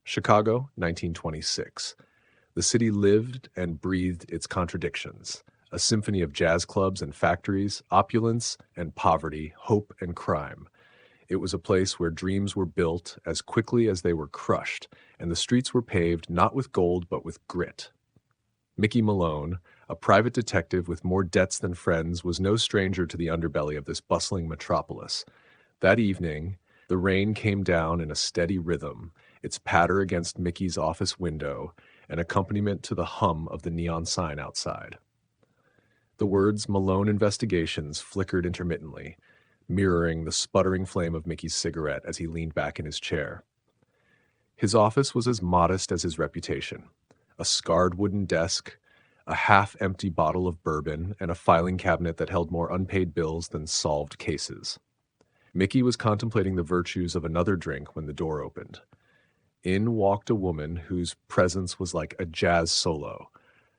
Chicago, 1926. The city lived and breathed its contradictions, a symphony of jazz clubs and factories, opulence and poverty, hope and crime. It was a place where dreams were built as quickly as they were crushed, and the streets were paved not with gold but with grit. Mickey Malone, a private detective with more debts than friends, was no stranger to the underbelly of this bustling metropolis. That evening, the rain came down in a steady rhythm, its patter against Mickey's office window, an accompaniment to the hum of the neon sign outside. The words Malone Investigations flickered intermittently, mirroring the sputtering flame of Mickey's cigarette as he leaned back in his chair. His office was as modest as his reputation. A scarred wooden desk, a half-empty bottle of bourbon, and a filing cabinet that held more unpaid bills than solved cases. Mickey was contemplating the virtues of another drink when the door opened. In walked a woman whose presence was like a jazz solo,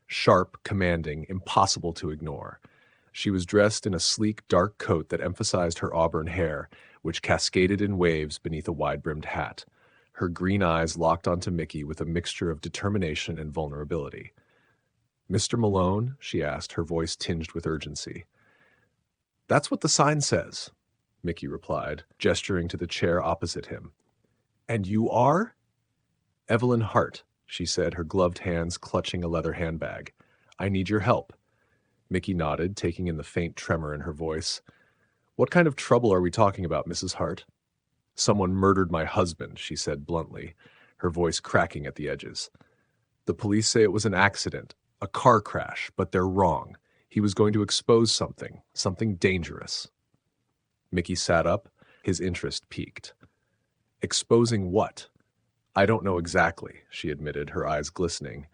sharp, commanding, impossible to ignore. She was dressed in a sleek, dark coat that emphasized her auburn hair, which cascaded in waves beneath a wide-brimmed hat. Her green eyes locked onto Mickey with a mixture of determination and vulnerability. "Mr. Malone?" she asked, her voice tinged with urgency. "That's what the sign says," Mickey replied, gesturing to the chair opposite him. "And you are?" "Evelyn Hart," she said, her gloved hands clutching a leather handbag. "I need your help." Mickey nodded, taking in the faint tremor in her voice. "What kind of trouble are we talking about, Mrs. Hart?" "Someone murdered my husband," she said bluntly, her voice cracking at the edges. "The police say it was an accident, a car crash, but they're wrong. He was going to expose something dangerous." Mickey sat up, his interest piqued. "Exposing what?" "I don't know exactly," she admitted, her eyes glistening.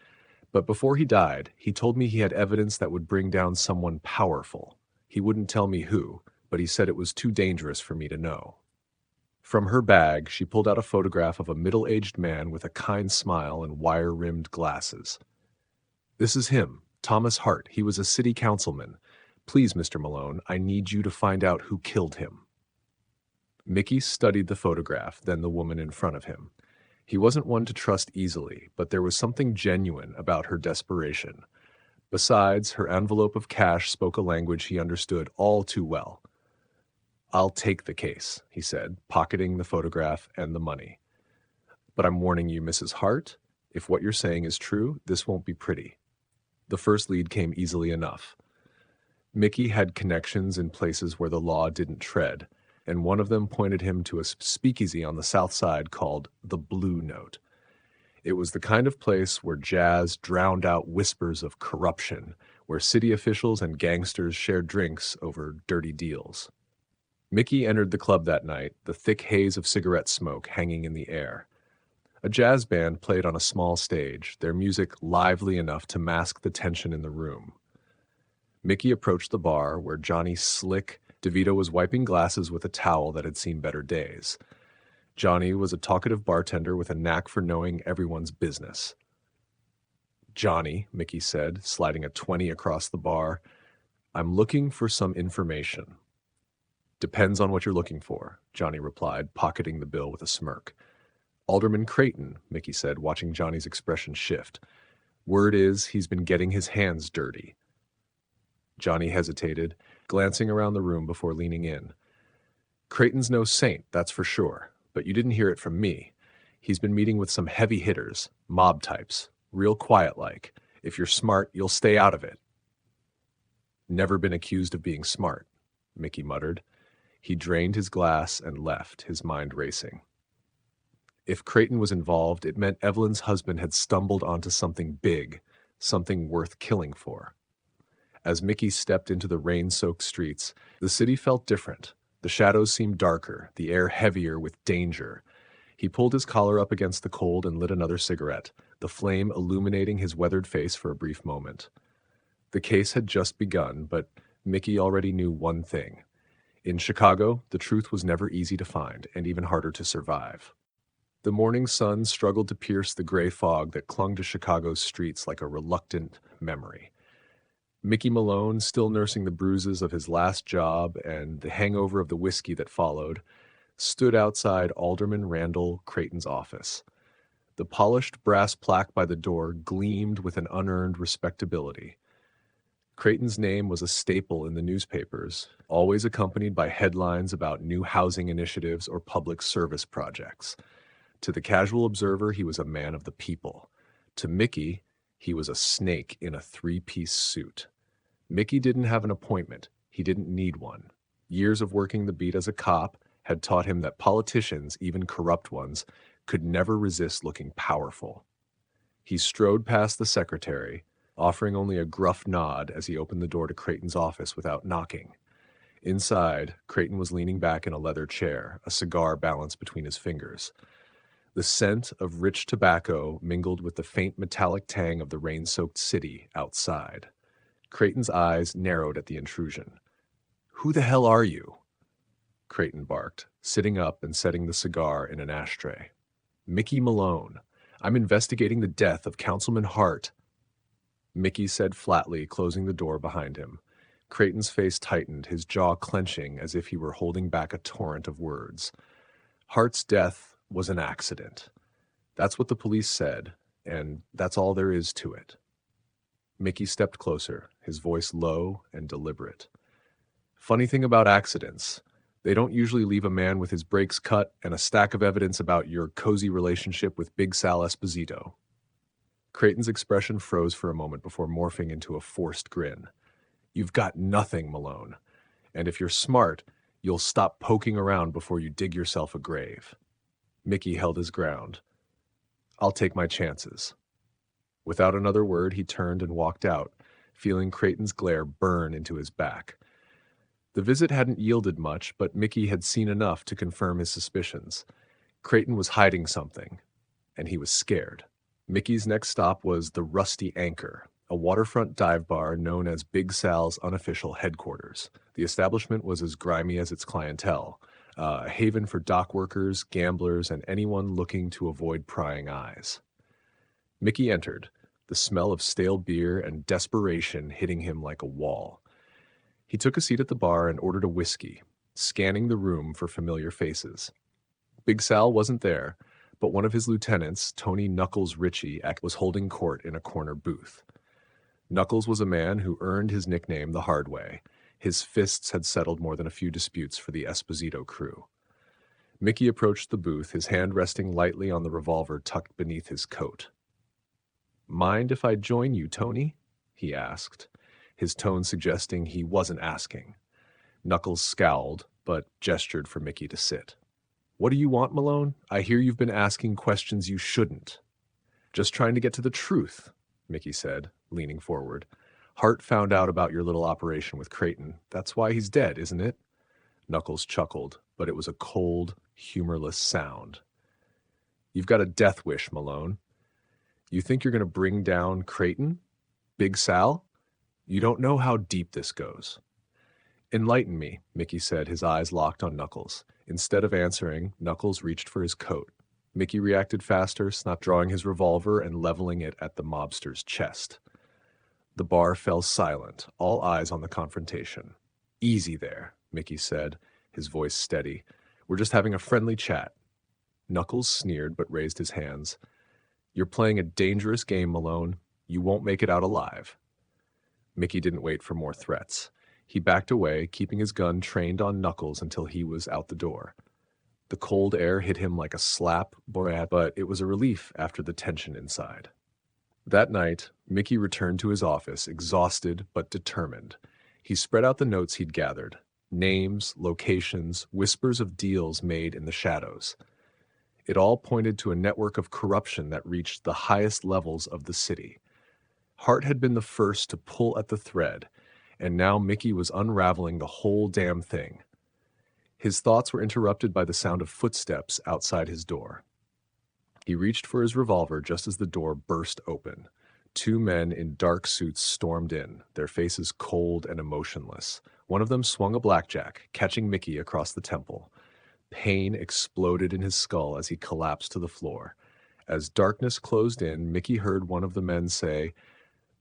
"But before he died, he told me he had evidence that would bring down someone powerful. He wouldn't tell me who, but he said it was too dangerous for me to know." From her bag, she pulled out a photograph of a middle-aged man with a kind smile and wire-rimmed glasses. "This is him, Thomas Hart. He was a city councilman. Please, Mr. Malone, I need you to find out who killed him." Mickey studied the photograph, then the woman in front of him. He wasn't one to trust easily, but there was something genuine about her desperation. Besides, her envelope of cash spoke a language he understood all too well. "I'll take the case," he said, pocketing the photograph and the money. "But I'm warning you, Mrs. Hart, if what you're saying is true, this won't be pretty." The first lead came easily enough. Mickey had connections in places where the law didn't tread, and one of them pointed him to a speakeasy on the south side called the Blue Note. It was the kind of place where jazz drowned out whispers of corruption, where city officials and gangsters shared drinks over dirty deals. Mickey entered the club that night, the thick haze of cigarette smoke hanging in the air. A jazz band played on a small stage, their music lively enough to mask the tension in the room. Mickey approached the bar, where Johnny Slick DeVito was wiping glasses with a towel that had seen better days. Johnny was a talkative bartender with a knack for knowing everyone's business. "Johnny," Mickey said, sliding a 20 across the bar, "I'm looking for some information." "Depends on what you're looking for," Johnny replied, pocketing the bill with a smirk. "Alderman Crayton," Mickey said, watching Johnny's expression shift. "Word is he's been getting his hands dirty." Johnny hesitated, glancing around the room before leaning in. "Crayton's no saint, that's for sure, but you didn't hear it from me. He's been meeting with some heavy hitters, mob types, real quiet-like. If you're smart, you'll stay out of it." "Never been accused of being smart," Mickey muttered. He drained his glass and left, his mind racing. If Crayton was involved, it meant Evelyn's husband had stumbled onto something big, something worth killing for. As Mickey stepped into the rain-soaked streets, the city felt different. The shadows seemed darker, the air heavier with danger. He pulled his collar up against the cold and lit another cigarette, the flame illuminating his weathered face for a brief moment. The case had just begun, but Mickey already knew one thing. In Chicago, the truth was never easy to find, and even harder to survive. The morning sun struggled to pierce the gray fog that clung to Chicago's streets like a reluctant memory. Mickey Malone, still nursing the bruises of his last job and the hangover of the whiskey that followed, stood outside Alderman Randall Crayton's office. The polished brass plaque by the door gleamed with an unearned respectability. Crayton's name was a staple in the newspapers, always accompanied by headlines about new housing initiatives or public service projects. To the casual observer, he was a man of the people. To Mickey, he was a snake in a three-piece suit. Mickey didn't have an appointment. He didn't need one. Years of working the beat as a cop had taught him that politicians, even corrupt ones, could never resist looking powerful. He strode past the secretary, offering only a gruff nod as he opened the door to Crayton's office without knocking. Inside, Crayton was leaning back in a leather chair, a cigar balanced between his fingers. The scent of rich tobacco mingled with the faint metallic tang of the rain-soaked city outside. Crayton's eyes narrowed at the intrusion. "Who the hell are you?" Crayton barked, sitting up and setting the cigar in an ashtray. "Mickey Malone. I'm investigating the death of Councilman Hart." Mickey said flatly, closing the door behind him. Crayton's face tightened, his jaw clenching as if he were holding back a torrent of words. Hart's death was an accident. That's what the police said, and that's all there is to it. Mickey stepped closer, his voice low and deliberate. "Funny thing about accidents, they don't usually leave a man with his brakes cut and a stack of evidence about your cozy relationship with Big Sal Esposito." Crayton's expression froze for a moment before morphing into a forced grin. "You've got nothing, Malone. And if you're smart, you'll stop poking around before you dig yourself a grave." Mickey held his ground. "I'll take my chances." Without another word, he turned and walked out, feeling Crayton's glare burn into his back. The visit hadn't yielded much, but Mickey had seen enough to confirm his suspicions. Crayton was hiding something, and he was scared. Mickey's next stop was the Rusty Anchor, a waterfront dive bar known as Big Sal's unofficial headquarters. The establishment was as grimy as its clientele, a haven for dock workers, gamblers, and anyone looking to avoid prying eyes. Mickey entered, the smell of stale beer and desperation hitting him like a wall. He took a seat at the bar and ordered a whiskey, scanning the room for familiar faces. Big Sal wasn't there, but one of his lieutenants, Tony Knuckles Ritchie, was holding court in a corner booth. Knuckles was a man who earned his nickname the hard way. His fists had settled more than a few disputes for the Esposito crew. Mickey approached the booth, his hand resting lightly on the revolver tucked beneath his coat. "Mind if I join you, Tony?" he asked, his tone suggesting he wasn't asking. Knuckles scowled, but gestured for Mickey to sit. "What do you want, Malone? I hear you've been asking questions you shouldn't." "Just trying to get to the truth," Mickey said, leaning forward. "Hart found out about your little operation with Crayton. That's why he's dead, isn't it?" Knuckles chuckled, but it was a cold, humorless sound. "You've got a death wish, Malone. You think you're going to bring down Crayton? Big Sal? You don't know how deep this goes." "Enlighten me," Mickey said, his eyes locked on Knuckles. Instead of answering, Knuckles reached for his coat. Mickey reacted faster, drawing his revolver and leveling it at the mobster's chest. The bar fell silent, all eyes on the confrontation. "Easy there," Mickey said, his voice steady. "We're just having a friendly chat." Knuckles sneered but raised his hands. "You're playing a dangerous game, Malone. You won't make it out alive." Mickey didn't wait for more threats. He backed away, keeping his gun trained on Knuckles until he was out the door. The cold air hit him like a slap, but it was a relief after the tension inside. That night, Mickey returned to his office, exhausted but determined. He spread out the notes he'd gathered. Names, locations, whispers of deals made in the shadows. It all pointed to a network of corruption that reached the highest levels of the city. Hart had been the first to pull at the thread, and now Mickey was unraveling the whole damn thing. His thoughts were interrupted by the sound of footsteps outside his door. He reached for his revolver just as the door burst open. Two men in dark suits stormed in, their faces cold and emotionless. One of them swung a blackjack, catching Mickey across the temple. Pain exploded in his skull as he collapsed to the floor. As darkness closed in, Mickey heard one of the men say,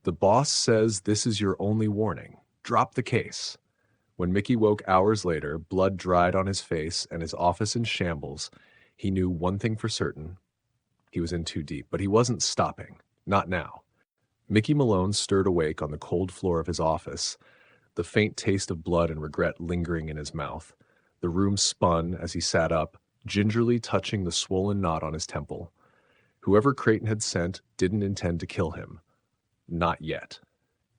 "The boss says this is your only warning. Drop the case." When Mickey woke hours later, blood dried on his face and his office in shambles, he knew one thing for certain. He was in too deep, but he wasn't stopping. Not now. Mickey Malone stirred awake on the cold floor of his office, the faint taste of blood and regret lingering in his mouth. The room spun as he sat up, gingerly touching the swollen knot on his temple. Whoever Crayton had sent didn't intend to kill him. Not yet.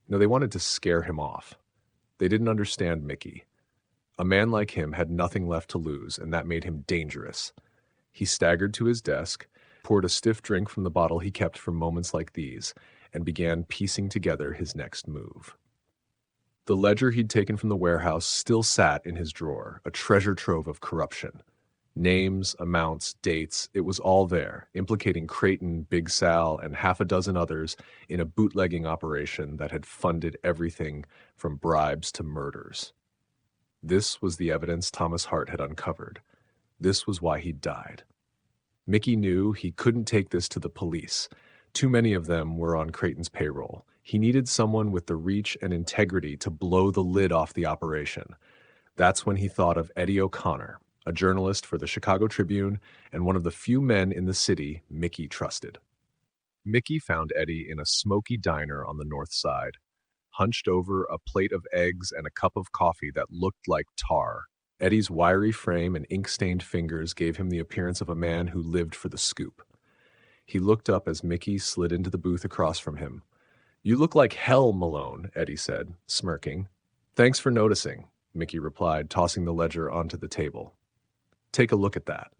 No, they wanted to scare him off. They didn't understand Mickey. A man like him had nothing left to lose, and that made him dangerous. He staggered to his desk, poured a stiff drink from the bottle he kept for moments like these, and began piecing together his next move. The ledger he'd taken from the warehouse still sat in his drawer, a treasure trove of corruption. Names, amounts, dates, it was all there, implicating Crayton, Big Sal, and half a dozen others in a bootlegging operation that had funded everything from bribes to murders. This was the evidence Thomas Hart had uncovered. This was why he'd died. Mickey knew he couldn't take this to the police. Too many of them were on Crayton's payroll. He needed someone with the reach and integrity to blow the lid off the operation. That's when he thought of Eddie O'Connor, a journalist for the Chicago Tribune and one of the few men in the city Mickey trusted. Mickey found Eddie in a smoky diner on the north side, hunched over a plate of eggs and a cup of coffee that looked like tar. Eddie's wiry frame and ink-stained fingers gave him the appearance of a man who lived for the scoop. He looked up as Mickey slid into the booth across from him. "You look like hell, Malone," Eddie said, smirking. "Thanks for noticing," Mickey replied, tossing the ledger onto the table. "Take a look at that."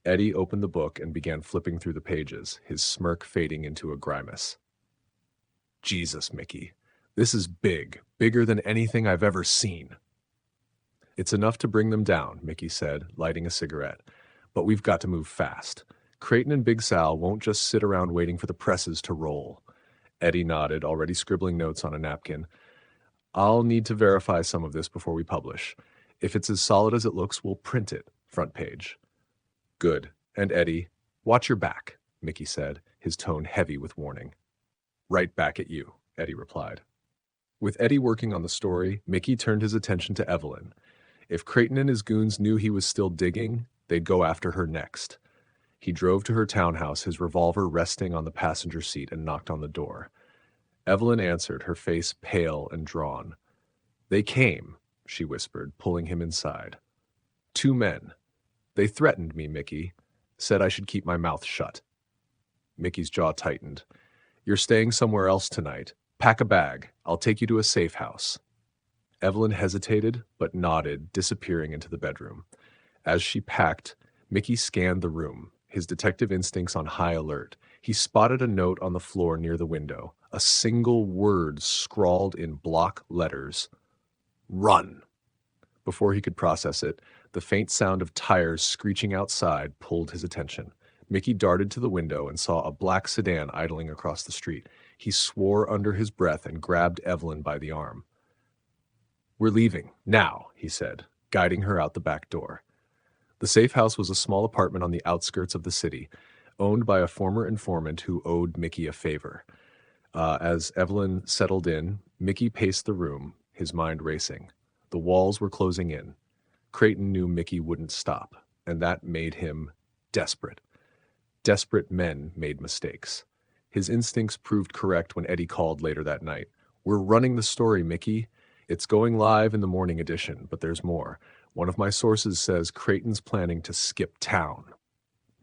Eddie opened the book and began flipping through the pages, his smirk fading into a grimace. "Jesus, Mickey, this is big, bigger than anything I've ever seen." "It's enough to bring them down," Mickey said, lighting a cigarette. "But we've got to move fast. Crayton and Big Sal won't just sit around waiting for the presses to roll." Eddie nodded, already scribbling notes on a napkin. "I'll need to verify some of this before we publish. If it's as solid as it looks, we'll print it, front page." "Good. And Eddie, watch your back," Mickey said, his tone heavy with warning. "Right back at you," Eddie replied. With Eddie working on the story, Mickey turned his attention to Evelyn. If Crayton and his goons knew he was still digging, they'd go after her next. He drove to her townhouse, his revolver resting on the passenger seat, and knocked on the door. Evelyn answered, her face pale and drawn. "They came," she whispered, pulling him inside. "Two men. They threatened me, Mickey. Said I should keep my mouth shut." Mickey's jaw tightened. "You're staying somewhere else tonight. Pack a bag. I'll take you to a safe house." Evelyn hesitated, but nodded, disappearing into the bedroom. As she packed, Mickey scanned the room, his detective instincts on high alert. He spotted a note on the floor near the window, a single word scrawled in block letters. "Run!" Before he could process it, the faint sound of tires screeching outside pulled his attention. Mickey darted to the window and saw a black sedan idling across the street. He swore under his breath and grabbed Evelyn by the arm. "We're leaving, now," he said, guiding her out the back door. The safe house was a small apartment on the outskirts of the city, owned by a former informant who owed Mickey a favor. As Evelyn settled in, Mickey paced the room, his mind racing. The walls were closing in. Crayton knew Mickey wouldn't stop, and that made him desperate. Desperate men made mistakes. His instincts proved correct when Eddie called later that night. "We're running the story, Mickey. It's going live in the morning edition, but there's more. One of my sources says Crayton's planning to skip town."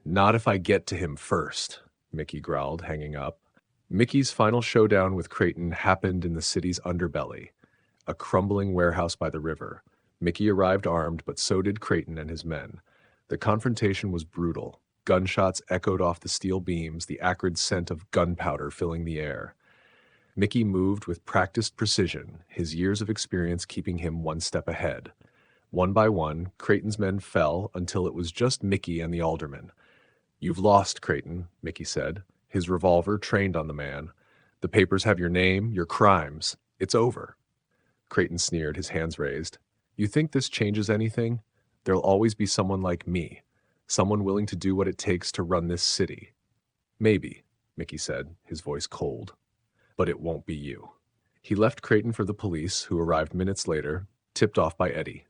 "Not if I get to him first," Mickey growled, hanging up. Mickey's final showdown with Crayton happened in the city's underbelly, a crumbling warehouse by the river. Mickey arrived armed, but so did Crayton and his men. The confrontation was brutal. Gunshots echoed off the steel beams, the acrid scent of gunpowder filling the air. Mickey moved with practiced precision, his years of experience keeping him one step ahead. One by one, Crayton's men fell until it was just Mickey and the alderman. "You've lost, Crayton," Mickey said, his revolver trained on the man. "The papers have your name, your crimes. It's over." Crayton sneered, his hands raised. "You think this changes anything? There'll always be someone like me, someone willing to do what it takes to run this city." "Maybe," Mickey said, his voice cold. "But it won't be you." He left Crayton for the police, who arrived minutes later, tipped off by Eddie.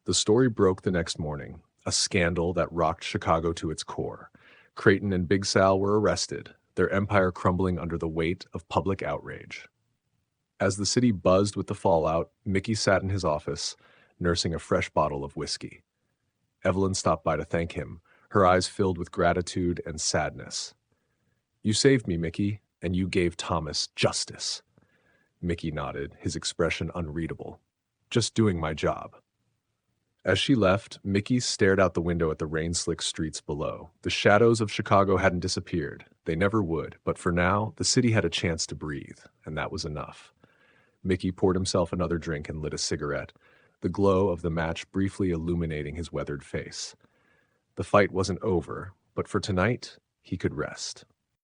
The story broke the next morning, a scandal that rocked Chicago to its core. Crayton and Big Sal were arrested, their empire crumbling under the weight of public outrage. As the city buzzed with the fallout, Mickey sat in his office, nursing a fresh bottle of whiskey. Evelyn stopped by to thank him, her eyes filled with gratitude and sadness. "You saved me, Mickey, and you gave Thomas justice." Mickey nodded, his expression unreadable. "Just doing my job." As she left, Mickey stared out the window at the rain-slick streets below. The shadows of Chicago hadn't disappeared. They never would, but for now, the city had a chance to breathe, and that was enough. Mickey poured himself another drink and lit a cigarette, the glow of the match briefly illuminating his weathered face. The fight wasn't over, but for tonight, he could rest.